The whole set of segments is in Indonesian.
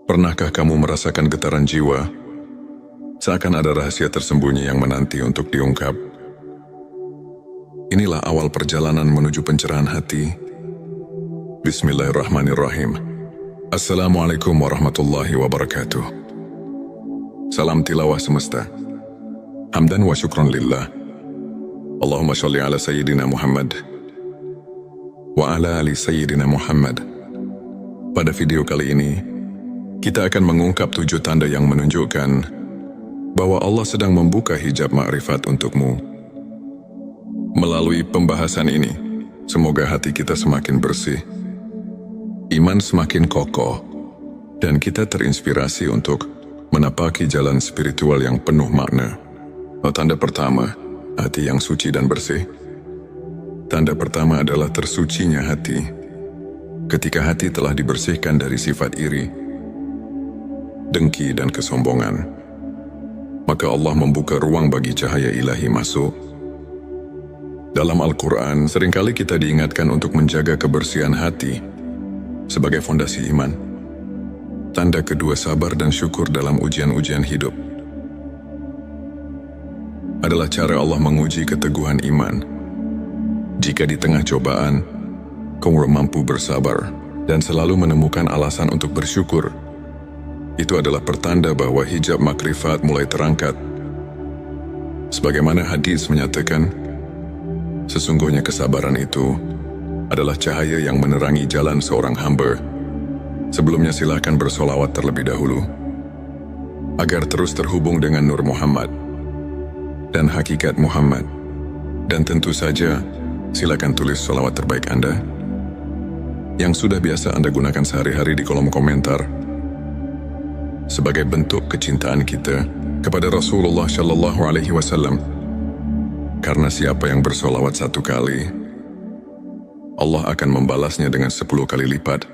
Pernahkah kamu merasakan getaran jiwa? Seakan ada rahasia tersembunyi yang menanti untuk diungkap. Inilah awal perjalanan menuju pencerahan hati. Bismillahirrahmanirrahim. Assalamualaikum warahmatullahi wabarakatuh. Salam tilawah semesta. Hamdan wa syukron lillah. Allahumma sholli ala Sayyidina Muhammad wa ala ali Sayyidina Muhammad. Pada video kali ini, kita akan mengungkap 7 tanda yang menunjukkan bahwa Allah sedang membuka hijab ma'rifat untukmu. Melalui pembahasan ini, semoga hati kita semakin bersih, iman semakin kokoh, dan kita terinspirasi untuk menapaki jalan spiritual yang penuh makna. Tanda pertama, hati yang suci dan bersih. Tanda pertama adalah tersucinya hati. Ketika hati telah dibersihkan dari sifat iri, dengki dan kesombongan, maka Allah membuka ruang bagi cahaya ilahi masuk. Dalam Al-Quran, seringkali kita diingatkan untuk menjaga kebersihan hati sebagai fondasi iman. Tanda kedua, sabar dan syukur dalam ujian-ujian hidup. Adalah cara Allah menguji keteguhan iman. Jika di tengah cobaan, kamu mampu bersabar dan selalu menemukan alasan untuk bersyukur, itu adalah pertanda bahwa hijab makrifat mulai terangkat. Sebagaimana hadis menyatakan, sesungguhnya kesabaran itu adalah cahaya yang menerangi jalan seorang hamba. Sebelumnya silakan bersolawat terlebih dahulu, agar terus terhubung dengan Nur Muhammad dan hakikat Muhammad. Dan tentu saja, silakan tulis solawat terbaik Anda, yang sudah biasa Anda gunakan sehari-hari di kolom komentar, sebagai bentuk kecintaan kita kepada Rasulullah Shallallahu Alaihi Wasallam. Karena siapa yang bersolawat 1 kali, Allah akan membalasnya dengan 10 kali lipat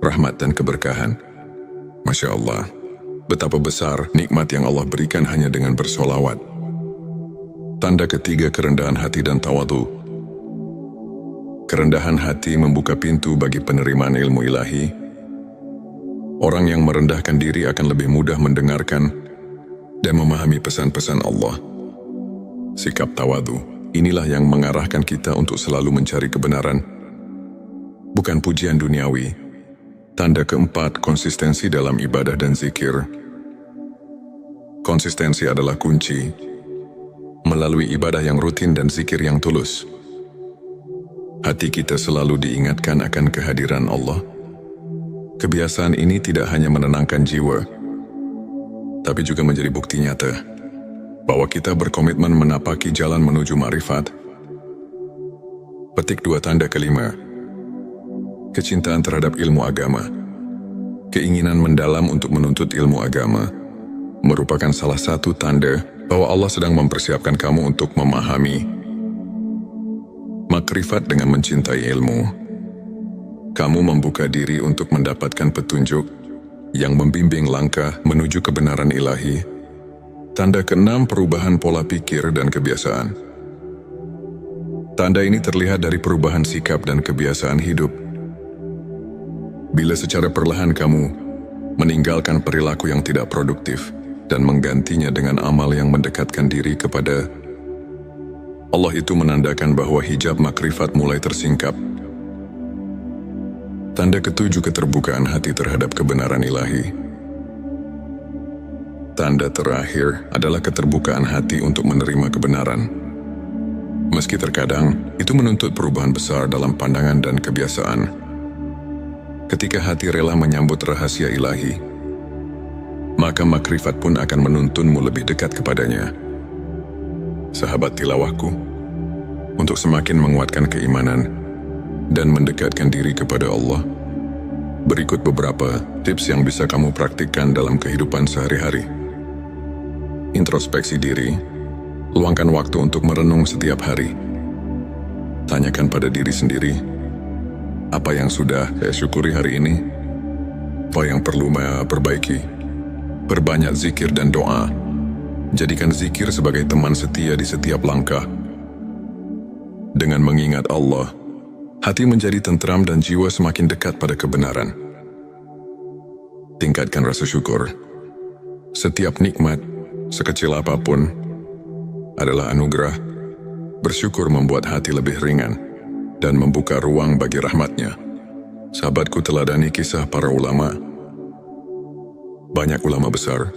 rahmat dan keberkahan. Masya Allah, betapa besar nikmat yang Allah berikan hanya dengan bersolawat. Tanda ketiga, kerendahan hati dan tawadu. Kerendahan hati membuka pintu bagi penerimaan ilmu ilahi. Orang yang merendahkan diri akan lebih mudah mendengarkan dan memahami pesan-pesan Allah. Sikap tawadu, inilah yang mengarahkan kita untuk selalu mencari kebenaran, bukan pujian duniawi. Tanda keempat, konsistensi dalam ibadah dan zikir. Konsistensi adalah kunci. Melalui ibadah yang rutin dan zikir yang tulus, hati kita selalu diingatkan akan kehadiran Allah. Kebiasaan ini tidak hanya menenangkan jiwa, tapi juga menjadi bukti nyata bahwa kita berkomitmen menapaki jalan menuju ma'rifat. Petik 2, tanda kelima, kecintaan terhadap ilmu agama. Keinginan mendalam untuk menuntut ilmu agama merupakan salah satu tanda bahwa Allah sedang mempersiapkan kamu untuk memahami makrifat. Dengan mencintai ilmu, kamu membuka diri untuk mendapatkan petunjuk yang membimbing langkah menuju kebenaran ilahi. Tanda keenam, perubahan pola pikir dan kebiasaan. Tanda ini terlihat dari perubahan sikap dan kebiasaan hidup. Bila secara perlahan kamu meninggalkan perilaku yang tidak produktif dan menggantinya dengan amal yang mendekatkan diri kepada Allah, itu menandakan bahwa hijab makrifat mulai tersingkap. Tanda ketujuh, keterbukaan hati terhadap kebenaran ilahi. Tanda terakhir adalah keterbukaan hati untuk menerima kebenaran. Meski terkadang itu menuntut perubahan besar dalam pandangan dan kebiasaan. Ketika hati rela menyambut rahasia ilahi, maka makrifat pun akan menuntunmu lebih dekat kepadanya. Sahabat tilawahku, untuk semakin menguatkan keimanan dan mendekatkan diri kepada Allah, berikut beberapa tips yang bisa kamu praktikkan dalam kehidupan sehari-hari. Introspeksi diri. Luangkan waktu untuk merenung setiap hari. Tanyakan pada diri sendiri, apa yang sudah saya syukuri hari ini? Apa yang perlu saya perbaiki? Perbanyak zikir dan doa. Jadikan zikir sebagai teman setia di setiap langkah. Dengan mengingat Allah, hati menjadi tentram dan jiwa semakin dekat pada kebenaran. Tingkatkan rasa syukur. Setiap nikmat, sekecil apapun, adalah anugerah. Bersyukur membuat hati lebih ringan dan membuka ruang bagi rahmatnya. Sahabatku, teladani kisah para ulama. Banyak ulama besar,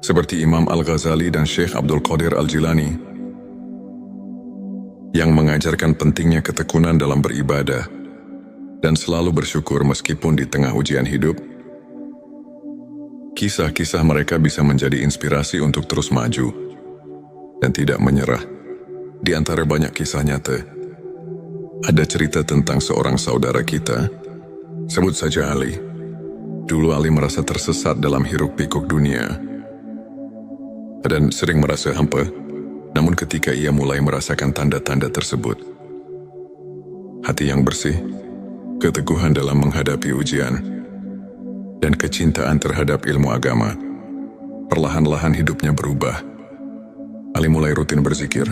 seperti Imam Al-Ghazali dan Syekh Abdul Qadir Al-Jilani, yang mengajarkan pentingnya ketekunan dalam beribadah dan selalu bersyukur meskipun di tengah ujian hidup. Kisah-kisah mereka bisa menjadi inspirasi untuk terus maju dan tidak menyerah. Di antara banyak kisah nyata, ada cerita tentang seorang saudara kita, sebut saja Ali. Dulu Ali merasa tersesat dalam hiruk-pikuk dunia dan sering merasa hampa. Namun ketika ia mulai merasakan tanda-tanda tersebut, hati yang bersih, keteguhan dalam menghadapi ujian, dan kecintaan terhadap ilmu agama, perlahan-lahan hidupnya berubah. Ali mulai rutin berzikir,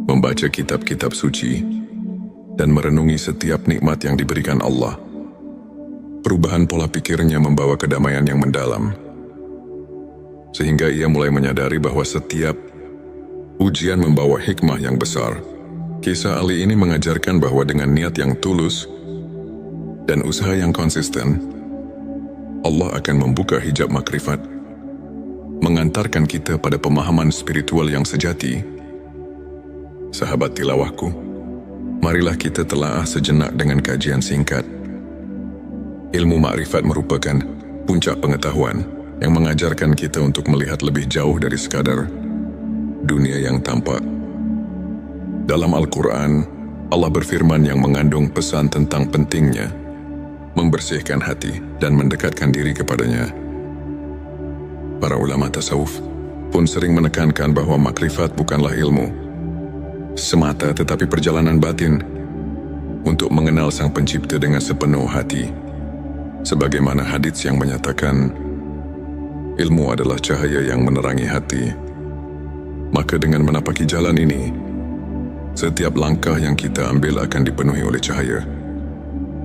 membaca kitab-kitab suci, dan merenungi setiap nikmat yang diberikan Allah. Perubahan pola pikirnya membawa kedamaian yang mendalam, sehingga ia mulai menyadari bahwa setiap ujian membawa hikmah yang besar. Kisah Ali ini mengajarkan bahwa dengan niat yang tulus dan usaha yang konsisten, Allah akan membuka hijab makrifat, mengantarkan kita pada pemahaman spiritual yang sejati. Sahabat tilawahku, marilah kita telaah sejenak dengan kajian singkat. Ilmu makrifat merupakan puncak pengetahuan yang mengajarkan kita untuk melihat lebih jauh dari sekadar dunia yang tampak. Dalam Al-Quran, Allah berfirman yang mengandung pesan tentang pentingnya membersihkan hati dan mendekatkan diri kepadanya. Para ulama tasawuf pun sering menekankan bahwa makrifat bukanlah ilmu semata, tetapi perjalanan batin untuk mengenal Sang Pencipta dengan sepenuh hati. Sebagaimana hadits yang menyatakan, ilmu adalah cahaya yang menerangi hati. Maka dengan menapaki jalan ini, setiap langkah yang kita ambil akan dipenuhi oleh cahaya,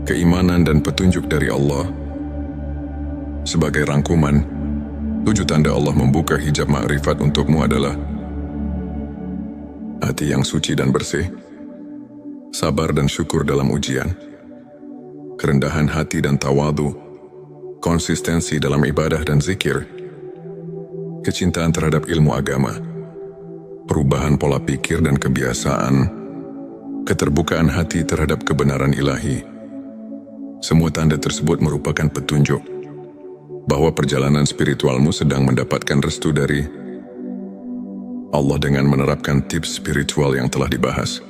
keimanan dan petunjuk dari Allah. Sebagai rangkuman, 7 tanda Allah membuka hijab makrifat untukmu adalah hati yang suci dan bersih, sabar dan syukur dalam ujian, kerendahan hati dan tawadu, konsistensi dalam ibadah dan zikir, kecintaan terhadap ilmu agama, perubahan pola pikir dan kebiasaan, keterbukaan hati terhadap kebenaran ilahi. Semua tanda tersebut merupakan petunjuk bahwa perjalanan spiritualmu sedang mendapatkan restu dari Allah dengan menerapkan tips spiritual yang telah dibahas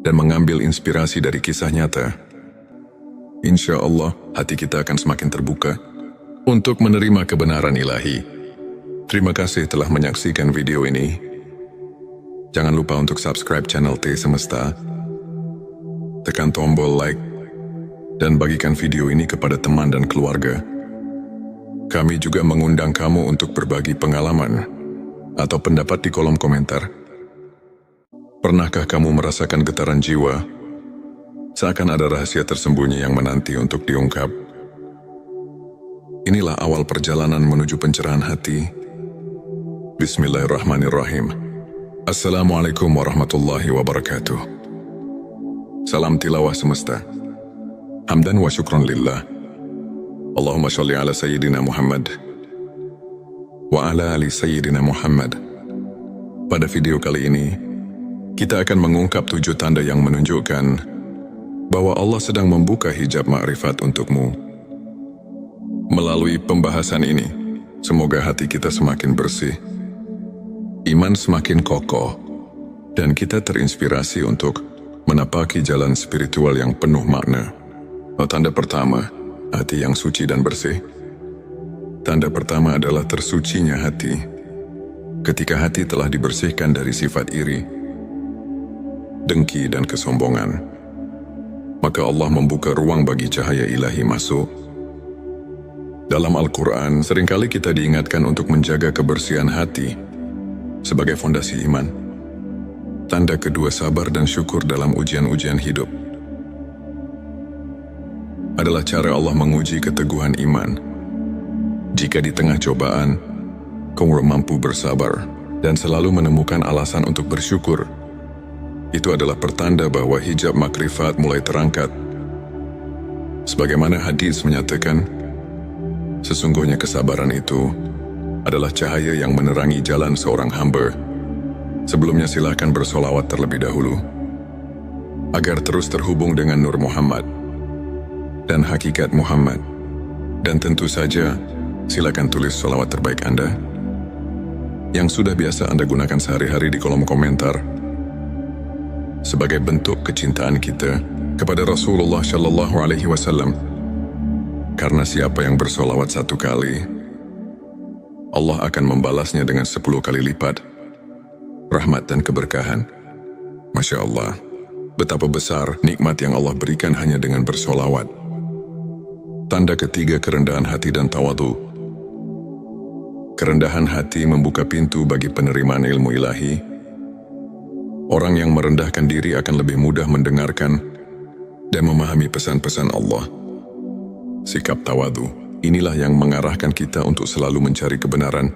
dan mengambil inspirasi dari kisah nyata. Insya Allah, hati kita akan semakin terbuka untuk menerima kebenaran ilahi. Terima kasih telah menyaksikan video ini. Jangan lupa untuk subscribe channel T Semesta, tekan tombol like, dan bagikan video ini kepada teman dan keluarga. Kami juga mengundang kamu untuk berbagi pengalaman atau pendapat di kolom komentar. Pernahkah kamu merasakan getaran jiwa, seakan ada rahasia tersembunyi yang menanti untuk diungkap? Inilah awal perjalanan menuju pencerahan hati. Bismillahirrahmanirrahim. Assalamualaikum warahmatullahi wabarakatuh. Salam tilawah semesta. Hamdan wa syukron lillah. Allahumma sholli ala Sayyidina Muhammad wa ala ali Sayyidina Muhammad. Pada video kali ini, kita akan mengungkap 7 tanda yang menunjukkan bahwa Allah sedang membuka hijab makrifat untukmu. Melalui pembahasan ini, semoga hati kita semakin bersih, iman semakin kokoh, dan kita terinspirasi untuk menapaki jalan spiritual yang penuh makna. Tanda pertama, hati yang suci dan bersih. Tanda pertama adalah tersucinya hati. Ketika hati telah dibersihkan dari sifat iri, dengki dan kesombongan, maka Allah membuka ruang bagi cahaya ilahi masuk. Dalam Al-Quran, seringkali kita diingatkan untuk menjaga kebersihan hati sebagai fondasi iman. Tanda kedua, sabar dan syukur dalam ujian-ujian hidup. adalah cara Allah menguji keteguhan iman. Jika di tengah cobaan, kamu mampu bersabar dan selalu menemukan alasan untuk bersyukur, itu adalah pertanda bahwa hijab makrifat mulai terangkat. Sebagaimana hadis menyatakan, sesungguhnya kesabaran itu adalah cahaya yang menerangi jalan seorang hamba. Sebelumnya silakan bersolawat terlebih dahulu, agar terus terhubung dengan Nur Muhammad dan hakikat Muhammad. Dan tentu saja, silakan tulis solawat terbaik Anda, yang sudah biasa Anda gunakan sehari-hari di kolom komentar, sebagai bentuk kecintaan kita kepada Rasulullah Shallallahu Alaihi Wasallam. Karena siapa yang bersolawat 1 kali, Allah akan membalasnya dengan 10 kali lipat rahmat dan keberkahan. Masya Allah, betapa besar nikmat yang Allah berikan hanya dengan bersolawat. Tanda ketiga, kerendahan hati dan tawadu. Kerendahan hati membuka pintu bagi penerimaan ilmu ilahi. Orang yang merendahkan diri akan lebih mudah mendengarkan dan memahami pesan-pesan Allah. Sikap tawadu, inilah yang mengarahkan kita untuk selalu mencari kebenaran,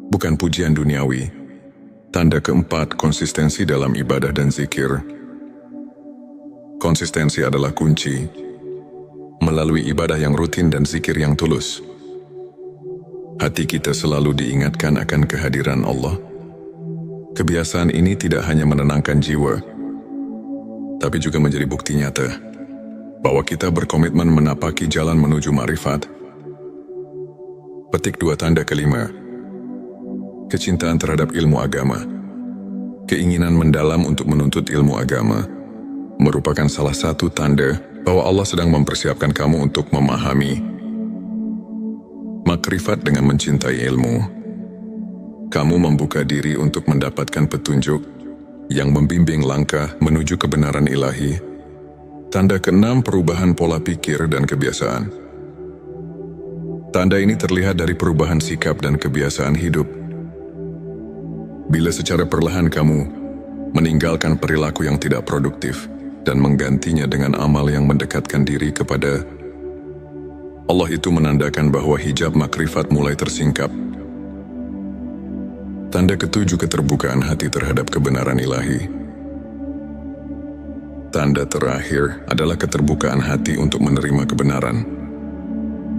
bukan pujian duniawi. Tanda keempat, konsistensi dalam ibadah dan zikir. Konsistensi adalah kunci. Melalui ibadah yang rutin dan zikir yang tulus, hati kita selalu diingatkan akan kehadiran Allah. Kebiasaan ini tidak hanya menenangkan jiwa, tapi juga menjadi bukti nyata bahwa kita berkomitmen menapaki jalan menuju ma'rifat. Petik 2, tanda kelima, kecintaan terhadap ilmu agama. Keinginan mendalam untuk menuntut ilmu agama merupakan salah satu tanda bahwa Allah sedang mempersiapkan kamu untuk memahami makrifat. Dengan mencintai ilmu, kamu membuka diri untuk mendapatkan petunjuk yang membimbing langkah menuju kebenaran ilahi. Tanda keenam, perubahan pola pikir dan kebiasaan. Tanda ini terlihat dari perubahan sikap dan kebiasaan hidup. Bila secara perlahan kamu meninggalkan perilaku yang tidak produktif dan menggantinya dengan amal yang mendekatkan diri kepada Allah, itu menandakan bahwa hijab makrifat mulai tersingkap. Tanda ketujuh, keterbukaan hati terhadap kebenaran ilahi. Tanda terakhir adalah keterbukaan hati untuk menerima kebenaran.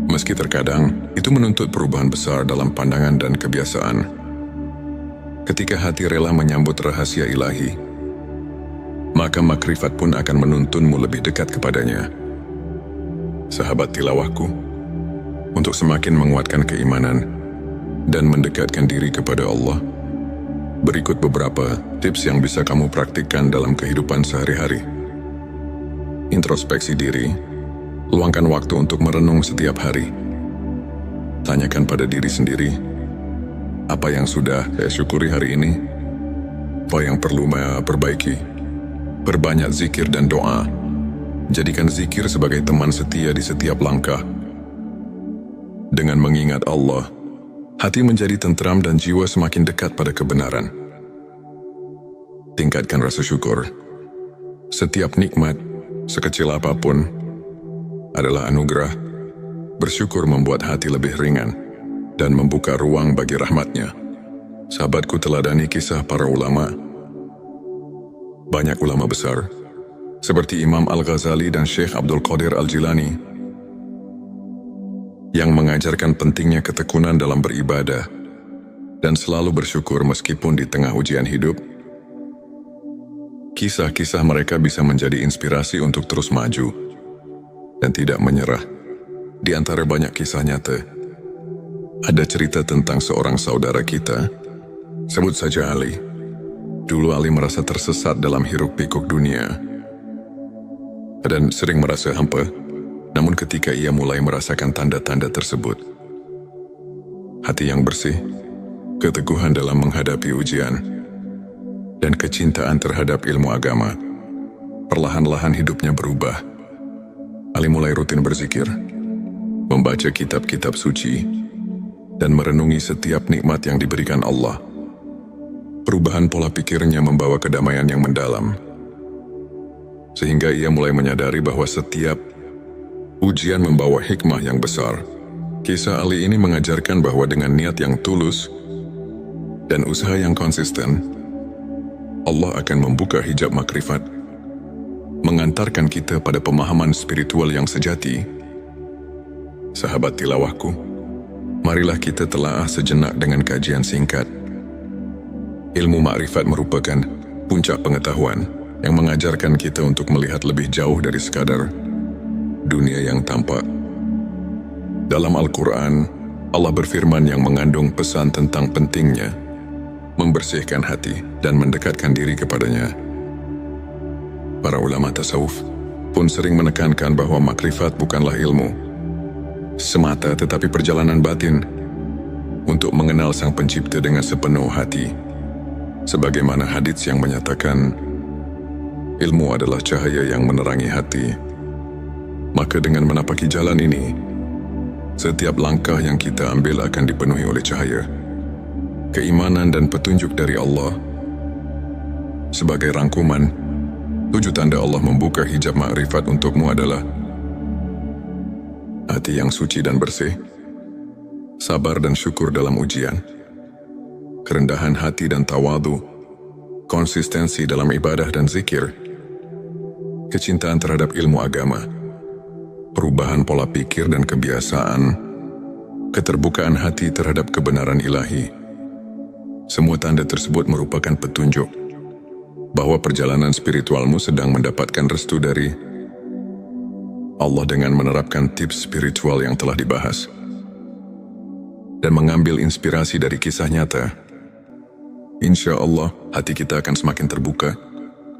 Meski terkadang itu menuntut perubahan besar dalam pandangan dan kebiasaan. Ketika hati rela menyambut rahasia ilahi, maka makrifat pun akan menuntunmu lebih dekat kepadanya. Sahabat tilawahku, untuk semakin menguatkan keimanan dan mendekatkan diri kepada Allah, berikut beberapa tips yang bisa kamu praktikkan dalam kehidupan sehari-hari. Introspeksi diri. Luangkan waktu untuk merenung setiap hari. Tanyakan pada diri sendiri, apa yang sudah saya syukuri hari ini? Apa yang perlu saya perbaiki? Perbanyak zikir dan doa. Jadikan zikir sebagai teman setia di setiap langkah. Dengan mengingat Allah, hati menjadi tentram dan jiwa semakin dekat pada kebenaran. Tingkatkan rasa syukur. Setiap nikmat, sekecil apapun, adalah anugerah. Bersyukur membuat hati lebih ringan dan membuka ruang bagi rahmatnya. Sahabatku, teladani kisah para ulama. Banyak ulama besar, seperti Imam Al-Ghazali dan Syekh Abdul Qadir Al-Jilani, yang mengajarkan pentingnya ketekunan dalam beribadah dan selalu bersyukur meskipun di tengah ujian hidup. Kisah-kisah mereka bisa menjadi inspirasi untuk terus maju dan tidak menyerah. Di antara banyak kisah nyata, ada cerita tentang seorang saudara kita, sebut saja Ali. Dulu Ali merasa tersesat dalam hiruk-pikuk dunia dan sering merasa hampa. Namun ketika ia mulai merasakan tanda-tanda tersebut, hati yang bersih, keteguhan dalam menghadapi ujian, dan kecintaan terhadap ilmu agama, perlahan-lahan hidupnya berubah. Ali mulai rutin berzikir, membaca kitab-kitab suci, dan merenungi setiap nikmat yang diberikan Allah. Perubahan pola pikirnya membawa kedamaian yang mendalam, sehingga ia mulai menyadari bahwa setiap Ujian membawa hikmah yang besar. Kisah Ali ini mengajarkan bahwa dengan niat yang tulus dan usaha yang konsisten, Allah akan membuka hijab makrifat, mengantarkan kita pada pemahaman spiritual yang sejati. Sahabat tilawahku, marilah kita telaah sejenak dengan kajian singkat. Ilmu makrifat merupakan puncak pengetahuan yang mengajarkan kita untuk melihat lebih jauh dari sekadar dunia yang tampak. Dalam Al-Quran, Allah berfirman yang mengandung pesan tentang pentingnya membersihkan hati dan mendekatkan diri kepadanya. Para ulama tasawuf pun sering menekankan bahwa makrifat bukanlah ilmu semata, tetapi perjalanan batin untuk mengenal Sang Pencipta dengan sepenuh hati. Sebagaimana hadits yang menyatakan, ilmu adalah cahaya yang menerangi hati. Maka dengan menapaki jalan ini, setiap langkah yang kita ambil akan dipenuhi oleh cahaya, keimanan dan petunjuk dari Allah. Sebagai rangkuman, 7 tanda Allah membuka hijab makrifat untukmu adalah hati yang suci dan bersih, sabar dan syukur dalam ujian, kerendahan hati dan tawadu, konsistensi dalam ibadah dan zikir, kecintaan terhadap ilmu agama, perubahan pola pikir dan kebiasaan, keterbukaan hati terhadap kebenaran ilahi. Semua tanda tersebut merupakan petunjuk bahwa perjalanan spiritualmu sedang mendapatkan restu dari Allah dengan menerapkan tips spiritual yang telah dibahas dan mengambil inspirasi dari kisah nyata. Insya Allah, hati kita akan semakin terbuka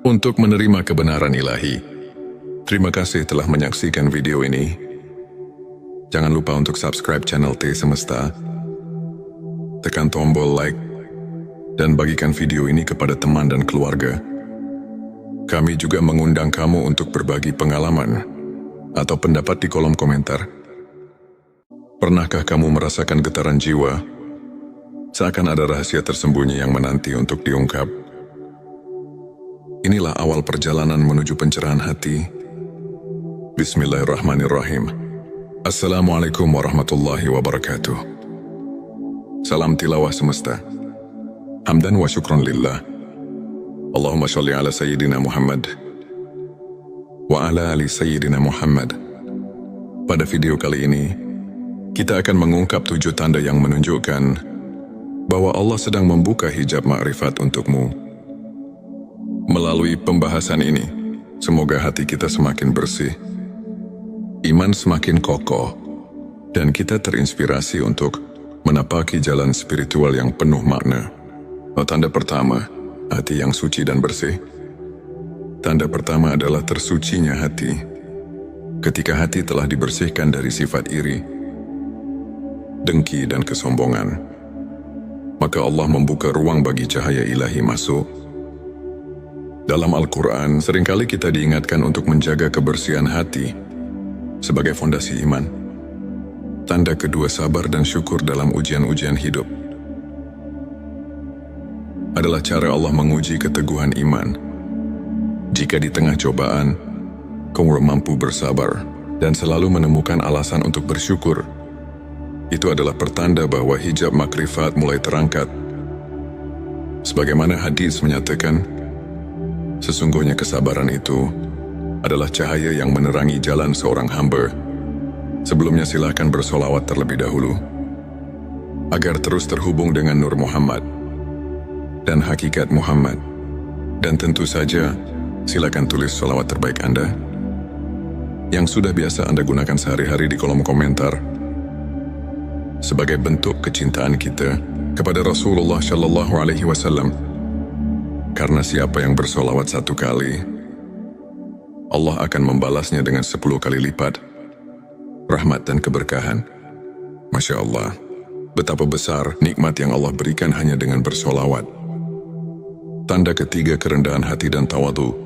untuk menerima kebenaran ilahi. Terima kasih telah menyaksikan video ini. Jangan lupa untuk subscribe channel T Semesta, tekan tombol like, dan bagikan video ini kepada teman dan keluarga. Kami juga mengundang kamu untuk berbagi pengalaman atau pendapat di kolom komentar. Pernahkah kamu merasakan getaran jiwa? Seakan ada rahasia tersembunyi yang menanti untuk diungkap. Inilah awal perjalanan menuju pencerahan hati. Bismillahirrahmanirrahim. Assalamualaikum warahmatullahi wabarakatuh. Salam tilawah semesta. Hamdan wa syukron lillah. Allahumma sholli ala Sayyidina Muhammad wa ala ali Sayyidina Muhammad. Pada video kali ini, kita akan mengungkap 7 tanda yang menunjukkan bahwa Allah sedang membuka hijab makrifat untukmu. Melalui pembahasan ini, semoga hati kita semakin bersih, iman semakin kokoh, dan kita terinspirasi untuk menapaki jalan spiritual yang penuh makna. Tanda pertama, hati yang suci dan bersih. Tanda pertama adalah tersucinya hati. Ketika hati telah dibersihkan dari sifat iri, dengki dan kesombongan, maka Allah membuka ruang bagi cahaya ilahi masuk. Dalam Al-Quran, seringkali kita diingatkan untuk menjaga kebersihan hati sebagai fondasi iman. Tanda kedua, sabar dan syukur dalam ujian-ujian hidup. Adalah cara Allah menguji keteguhan iman. Jika di tengah cobaan, kamu mampu bersabar dan selalu menemukan alasan untuk bersyukur, itu adalah pertanda bahwa hijab makrifat mulai terangkat. Sebagaimana hadis menyatakan, sesungguhnya kesabaran itu adalah cahaya yang menerangi jalan seorang hamba. Sebelumnya silakan bersolawat terlebih dahulu, agar terus terhubung dengan Nur Muhammad dan hakikat Muhammad. Dan tentu saja, silakan tulis solawat terbaik Anda yang sudah biasa Anda gunakan sehari-hari di kolom komentar, sebagai bentuk kecintaan kita kepada Rasulullah Shallallahu Alaihi Wasallam. Karena siapa yang bersolawat 1 kali, Allah akan membalasnya dengan 10 kali lipat rahmat dan keberkahan. Masya Allah, betapa besar nikmat yang Allah berikan hanya dengan bersolawat. Tanda ketiga, kerendahan hati dan tawadu.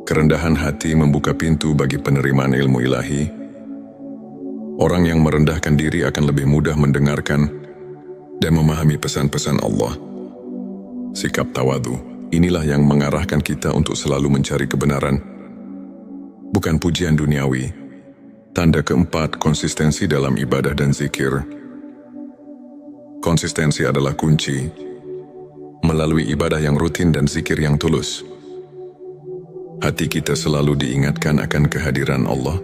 Kerendahan hati membuka pintu bagi penerimaan ilmu ilahi. Orang yang merendahkan diri akan lebih mudah mendengarkan dan memahami pesan-pesan Allah. Sikap tawadu, inilah yang mengarahkan kita untuk selalu mencari kebenaran, bukan pujian duniawi. Tanda keempat, konsistensi dalam ibadah dan zikir. Konsistensi adalah kunci. Melalui ibadah yang rutin dan zikir yang tulus, hati kita selalu diingatkan akan kehadiran Allah.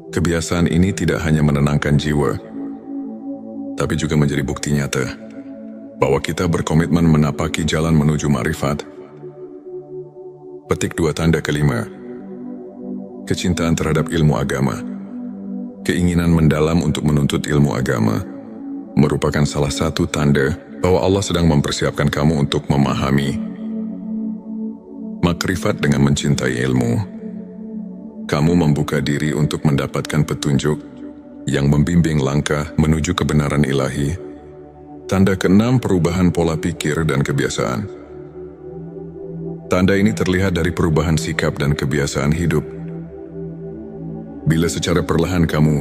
Kebiasaan ini tidak hanya menenangkan jiwa, tapi juga menjadi bukti nyata bahwa kita berkomitmen menapaki jalan menuju ma'rifat. Petik 2 tanda kelima. Kecintaan terhadap ilmu agama. Keinginan mendalam untuk menuntut ilmu agama merupakan salah satu tanda bahwa Allah sedang mempersiapkan kamu untuk memahami makrifat. Dengan mencintai ilmu, kamu membuka diri untuk mendapatkan petunjuk yang membimbing langkah menuju kebenaran ilahi. Tanda keenam, perubahan pola pikir dan kebiasaan. Tanda ini terlihat dari perubahan sikap dan kebiasaan hidup. Bila secara perlahan kamu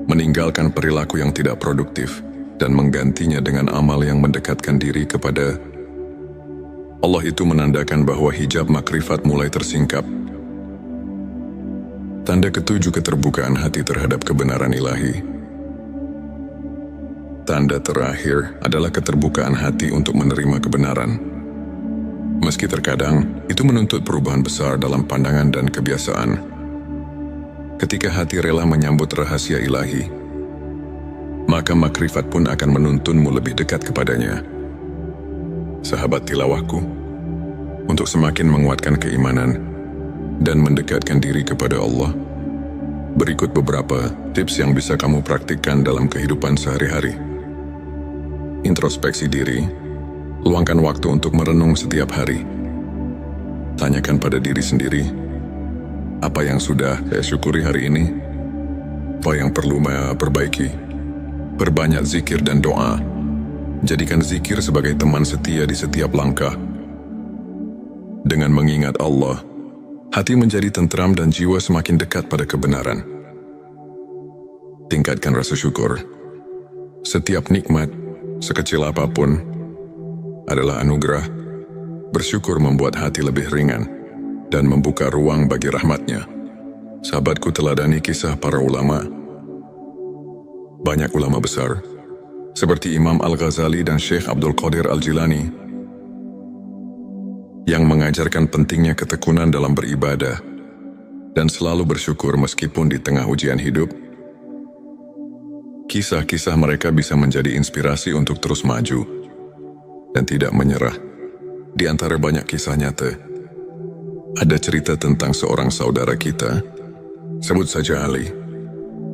meninggalkan perilaku yang tidak produktif dan menggantinya dengan amal yang mendekatkan diri kepada Allah, itu menandakan bahwa hijab makrifat mulai tersingkap. Tanda ketujuh, keterbukaan hati terhadap kebenaran ilahi. Tanda terakhir adalah keterbukaan hati untuk menerima kebenaran. Meski terkadang itu menuntut perubahan besar dalam pandangan dan kebiasaan. Ketika hati rela menyambut rahasia ilahi, maka makrifat pun akan menuntunmu lebih dekat kepadanya. Sahabat tilawahku, untuk semakin menguatkan keimanan dan mendekatkan diri kepada Allah, berikut beberapa tips yang bisa kamu praktikkan dalam kehidupan sehari-hari. Introspeksi diri. Luangkan waktu untuk merenung setiap hari. Tanyakan pada diri sendiri, apa yang sudah saya syukuri hari ini? Apa yang perlu saya perbaiki? Perbanyak zikir dan doa. Jadikan zikir sebagai teman setia di setiap langkah. Dengan mengingat Allah, hati menjadi tentram dan jiwa semakin dekat pada kebenaran. Tingkatkan rasa syukur. Setiap nikmat, sekecil apapun, adalah anugerah. Bersyukur membuat hati lebih ringan dan membuka ruang bagi rahmatnya. Sahabatku, teladani kisah para ulama. Banyak ulama besar, seperti Imam Al-Ghazali dan Syekh Abdul Qadir Al-Jilani, yang mengajarkan pentingnya ketekunan dalam beribadah dan selalu bersyukur meskipun di tengah ujian hidup. Kisah-kisah mereka bisa menjadi inspirasi untuk terus maju dan tidak menyerah. Di antara banyak kisah nyata, ada cerita tentang seorang saudara kita, sebut saja Ali.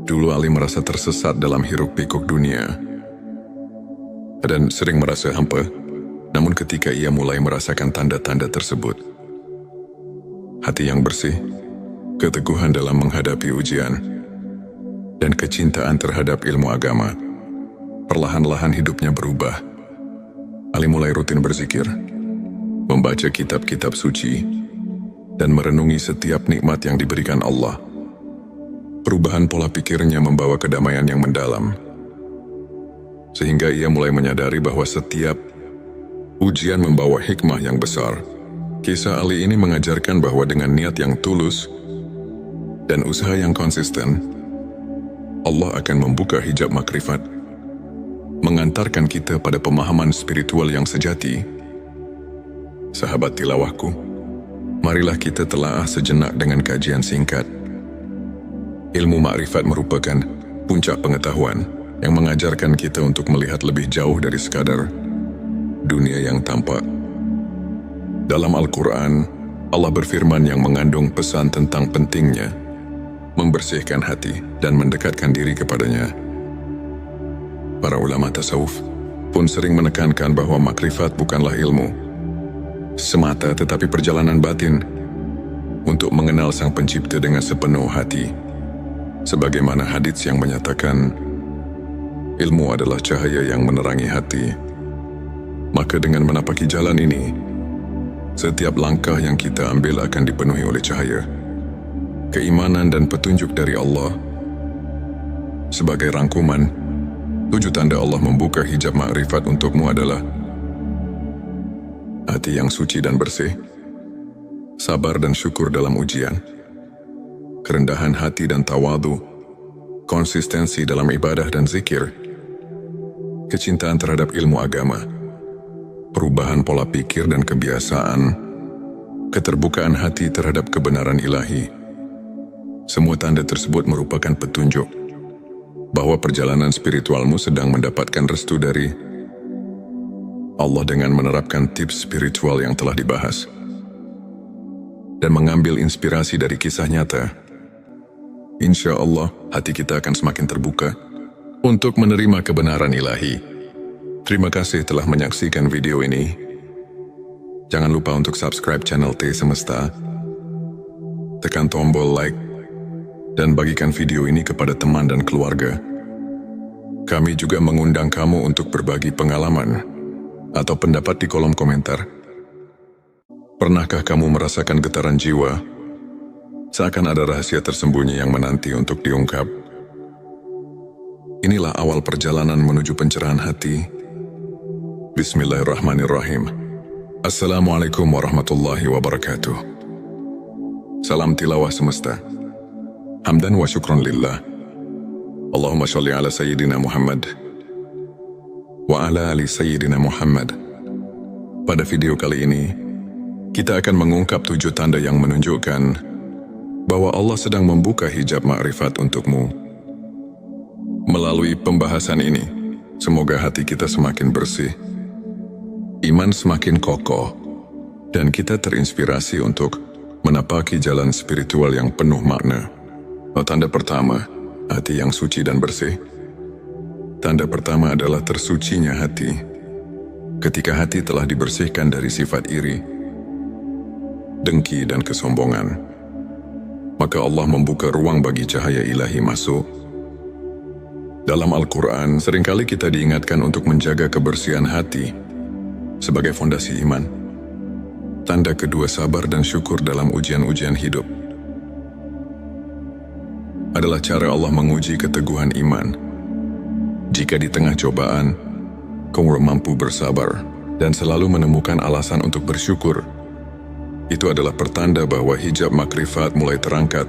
Dulu Ali merasa tersesat dalam hiruk-pikuk dunia dan sering merasa hampa. Namun ketika ia mulai merasakan tanda-tanda tersebut, hati yang bersih, keteguhan dalam menghadapi ujian, dan kecintaan terhadap ilmu agama, perlahan-lahan hidupnya berubah. Ali mulai rutin berzikir, membaca kitab-kitab suci, dan merenungi setiap nikmat yang diberikan Allah. Perubahan pola pikirnya membawa kedamaian yang mendalam, sehingga ia mulai menyadari bahwa setiap ujian membawa hikmah yang besar. Kisah Ali ini mengajarkan bahwa dengan niat yang tulus dan usaha yang konsisten, Allah akan membuka hijab makrifat, mengantarkan kita pada pemahaman spiritual yang sejati. Sahabat tilawahku, marilah kita telaah sejenak dengan kajian singkat. Ilmu makrifat merupakan puncak pengetahuan yang mengajarkan kita untuk melihat lebih jauh dari sekadar dunia yang tampak. Dalam Al-Quran, Allah berfirman yang mengandung pesan tentang pentingnya membersihkan hati dan mendekatkan diri kepadanya. Para ulama tasawuf pun sering menekankan bahwa makrifat bukanlah ilmu semata, tetapi perjalanan batin untuk mengenal Sang Pencipta dengan sepenuh hati. Sebagaimana hadits yang menyatakan, ilmu adalah cahaya yang menerangi hati. Maka dengan menapaki jalan ini, setiap langkah yang kita ambil akan dipenuhi oleh cahaya, keimanan dan petunjuk dari Allah. Sebagai rangkuman, 7 tanda Allah membuka hijab makrifat untukmu adalah hati yang suci dan bersih, sabar dan syukur dalam ujian, kerendahan hati dan tawadu, konsistensi dalam ibadah dan zikir, kecintaan terhadap ilmu agama, perubahan pola pikir dan kebiasaan, keterbukaan hati terhadap kebenaran ilahi. Semua tanda tersebut merupakan petunjuk bahwa perjalanan spiritualmu sedang mendapatkan restu dari Allah dengan menerapkan tips spiritual yang telah dibahas dan mengambil inspirasi dari kisah nyata. Insya Allah, hati kita akan semakin terbuka untuk menerima kebenaran ilahi. Terima kasih telah menyaksikan video ini. Jangan lupa untuk subscribe channel T Semesta, tekan tombol like, dan bagikan video ini kepada teman dan keluarga. Kami juga mengundang kamu untuk berbagi pengalaman atau pendapat di kolom komentar. Pernahkah kamu merasakan getaran jiwa? Seakan ada rahasia tersembunyi yang menanti untuk diungkap. Inilah awal perjalanan menuju pencerahan hati. Bismillahirrahmanirrahim. Assalamualaikum warahmatullahi wabarakatuh. Salam tilawah semesta. Hamdan wa syukron lillah. Allahumma sholli ala Sayyidina Muhammad wa ala ali Sayyidina Muhammad. Pada video kali ini, kita akan mengungkap 7 tanda yang menunjukkan bahwa Allah sedang membuka hijab ma'rifat untukmu. Melalui pembahasan ini, semoga hati kita semakin bersih, iman semakin kokoh, dan kita terinspirasi untuk menapaki jalan spiritual yang penuh makna. Tanda pertama, hati yang suci dan bersih. Tanda pertama adalah tersucinya hati. Ketika hati telah dibersihkan dari sifat iri, dengki dan kesombongan, maka Allah membuka ruang bagi cahaya ilahi masuk. Dalam Al-Quran, seringkali kita diingatkan untuk menjaga kebersihan hati sebagai fondasi iman. Tanda kedua, sabar dan syukur dalam ujian-ujian hidup. Adalah cara Allah menguji keteguhan iman. Jika di tengah cobaan, kamu mampu bersabar dan selalu menemukan alasan untuk bersyukur, itu adalah pertanda bahwa hijab makrifat mulai terangkat.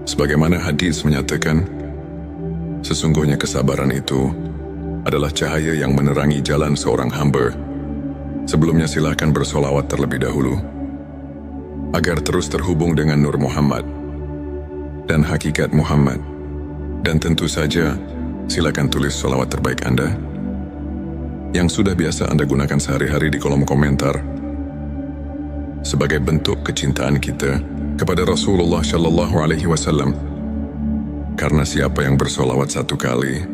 Sebagaimana hadis menyatakan, sesungguhnya kesabaran itu adalah cahaya yang menerangi jalan seorang hamba. Sebelumnya silakan bersolawat terlebih dahulu, agar terus terhubung dengan Nur Muhammad dan hakikat Muhammad. Dan tentu saja, silakan tulis solawat terbaik Anda yang sudah biasa Anda gunakan sehari-hari di kolom komentar, sebagai bentuk kecintaan kita kepada Rasulullah Shallallahu Alaihi Wasallam. Karena siapa yang bersolawat 1 kali,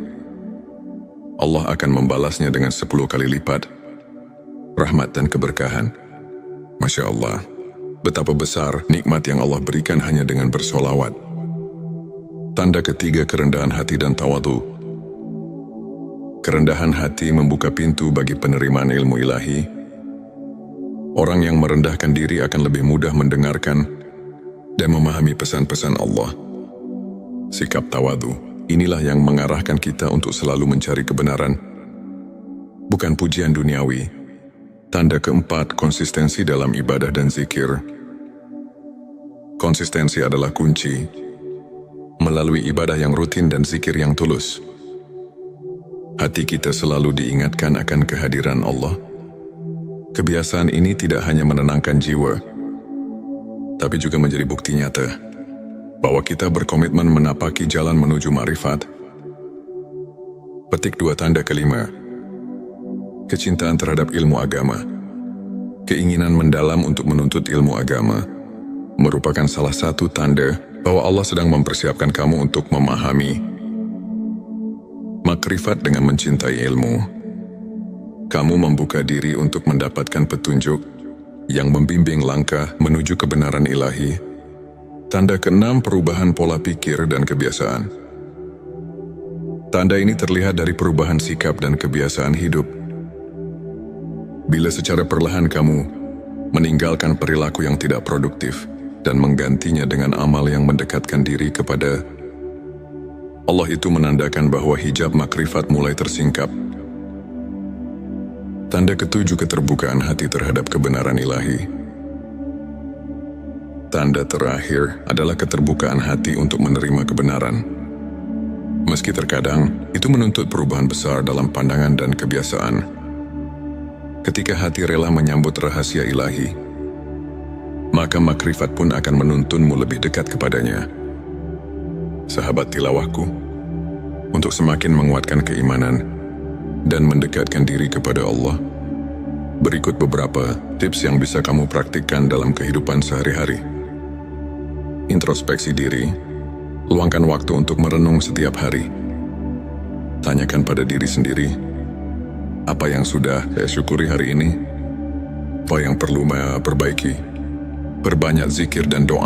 Allah akan membalasnya dengan 10 kali lipat rahmat dan keberkahan. Masya Allah, betapa besar nikmat yang Allah berikan hanya dengan bersolawat. Tanda ketiga, kerendahan hati dan tawadu. Kerendahan hati membuka pintu bagi penerimaan ilmu ilahi. Orang yang merendahkan diri akan lebih mudah mendengarkan dan memahami pesan-pesan Allah. Sikap tawadu, inilah yang mengarahkan kita untuk selalu mencari kebenaran, bukan pujian duniawi. Tanda keempat, konsistensi dalam ibadah dan zikir. Konsistensi adalah kunci. Melalui ibadah yang rutin dan zikir yang tulus, hati kita selalu diingatkan akan kehadiran Allah. Kebiasaan ini tidak hanya menenangkan jiwa, tapi juga menjadi bukti nyata bahwa kita berkomitmen menapaki jalan menuju ma'rifat. Petik 2, tanda kelima, kecintaan terhadap ilmu agama. Keinginan mendalam untuk menuntut ilmu agama merupakan salah satu tanda bahwa Allah sedang mempersiapkan kamu untuk memahami makrifat. Dengan mencintai ilmu, kamu membuka diri untuk mendapatkan petunjuk yang membimbing langkah menuju kebenaran ilahi. Tanda keenam, perubahan pola pikir dan kebiasaan. Tanda ini terlihat dari perubahan sikap dan kebiasaan hidup. Bila secara perlahan kamu meninggalkan perilaku yang tidak produktif dan menggantinya dengan amal yang mendekatkan diri kepada Allah, itu menandakan bahwa hijab makrifat mulai tersingkap. Tanda ketujuh, keterbukaan hati terhadap kebenaran ilahi. Tanda terakhir adalah keterbukaan hati untuk menerima kebenaran. Meski terkadang itu menuntut perubahan besar dalam pandangan dan kebiasaan. Ketika hati rela menyambut rahasia ilahi, maka makrifat pun akan menuntunmu lebih dekat kepadanya. Sahabat tilawahku, untuk semakin menguatkan keimanan dan mendekatkan diri kepada Allah, berikut beberapa tips yang bisa kamu praktikkan dalam kehidupan sehari-hari. Introspeksi diri, luangkan waktu untuk merenung setiap hari. Tanyakan pada diri sendiri, apa yang sudah saya syukuri hari ini? Apa yang perlu saya perbaiki? Perbanyak zikir dan doa.